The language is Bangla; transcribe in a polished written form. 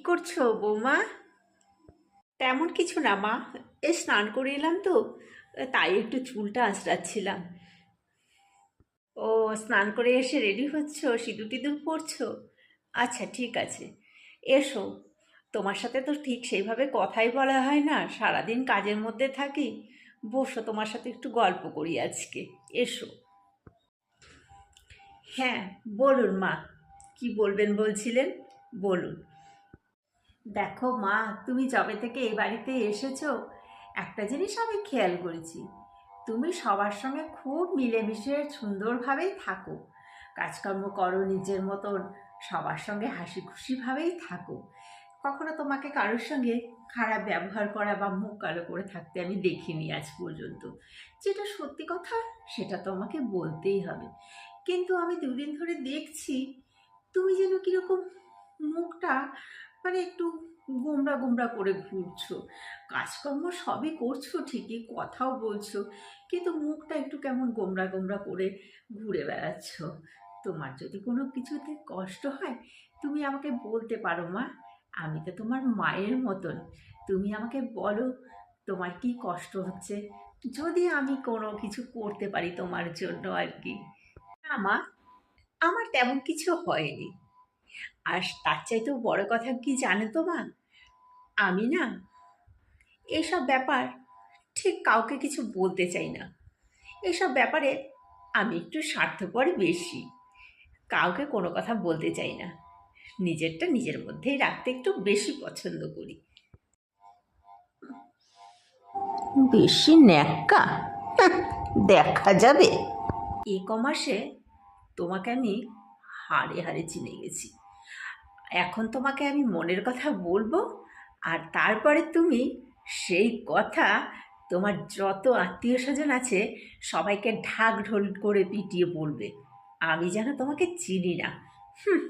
করছো বৌমা? তেমন কিছু না মা, এই স্নান করে এলাম তো, তাই একটু চুলটা আঁচড়াচ্ছিলাম। ও, স্নান করে এসে রেডি হচ্ছো, সিঁদুর টিঁদুর পরছো? আচ্ছা ঠিক আছে, এসো। তোমার সাথে তো ঠিক সেইভাবে কথাই বলা হয় না, সারাদিন কাজের মধ্যে থাকি। বসো, তোমার সাথে একটু গল্প করি আজকে। এসো। হ্যাঁ, বলুন মা, কি বলবেন বলছিলেন? বলুন। দেখো মা, তুমি যবে থেকে এই বাড়িতে এসেছো, একটা জিনিস আমি খেয়াল করেছি। তুমি সবার সঙ্গে খুব মিলেমিশে সুন্দরভাবেই থাকো, কাজকর্ম করো নিজের মতন, সবার সঙ্গে হাসি খুশিভাবেই থাকো। কখনো তোমাকে কারোর সঙ্গে খারাপ ব্যবহার করা বা মুখ কালো করে থাকতে আমি দেখিনি আজ পর্যন্ত। যেটা সত্যি কথা, সেটা তোমাকে বলতেই হবে। কিন্তু আমি দুদিন ধরে দেখছি তুমি যেন কীরকম মুখটা, মানে একটু গোমড়া গোমড়া করে ঘুরছো। কাজকর্ম সবই করছো ঠিকই, কথাও বলছো, কিন্তু মুখটা একটু কেমন গোমড়া গোমড়া করে ঘুরে বেড়াচ্ছ। তোমার যদি কোনো কিছুতে কষ্ট হয়, তুমি আমাকে বলতে পারো মা। আমি তো তোমার মায়ের মতন। তুমি আমাকে বলো তোমার কি কষ্ট হচ্ছে, যদি আমি কোনো কিছু করতে পারি তোমার জন্য আর কি। না মা, আমার তেমন কিছু হয়নি। আর তার চাইতেও বড় কথা কি জানো তো মা, আমি না এসব ব্যাপার ঠিক কাউকে কিছু বলতে চাই না। এসব ব্যাপারে আমি একটু স্বার্থপরই বেশি, কাউকে কোনো কথা বলতে চাই না। নিজেরটা নিজের মধ্যেই রাখতে একটু বেশি পছন্দ করি। বেশি ন্যাক্কা? দেখা যাবে। ই কমার্সে তোমাকে আমি হাড়ে হাড়ে চিনে গেছি। এখন তোমাকে আমি মনের কথা বলবো, আর তারপরে তুমি সেই কথা তোমার যত আত্মীয় স্বজন আছে সবাইকে ঢাক ঢোল করে পিটিয়ে বলবে আমি যেন তোমাকে চিনি না। হুম।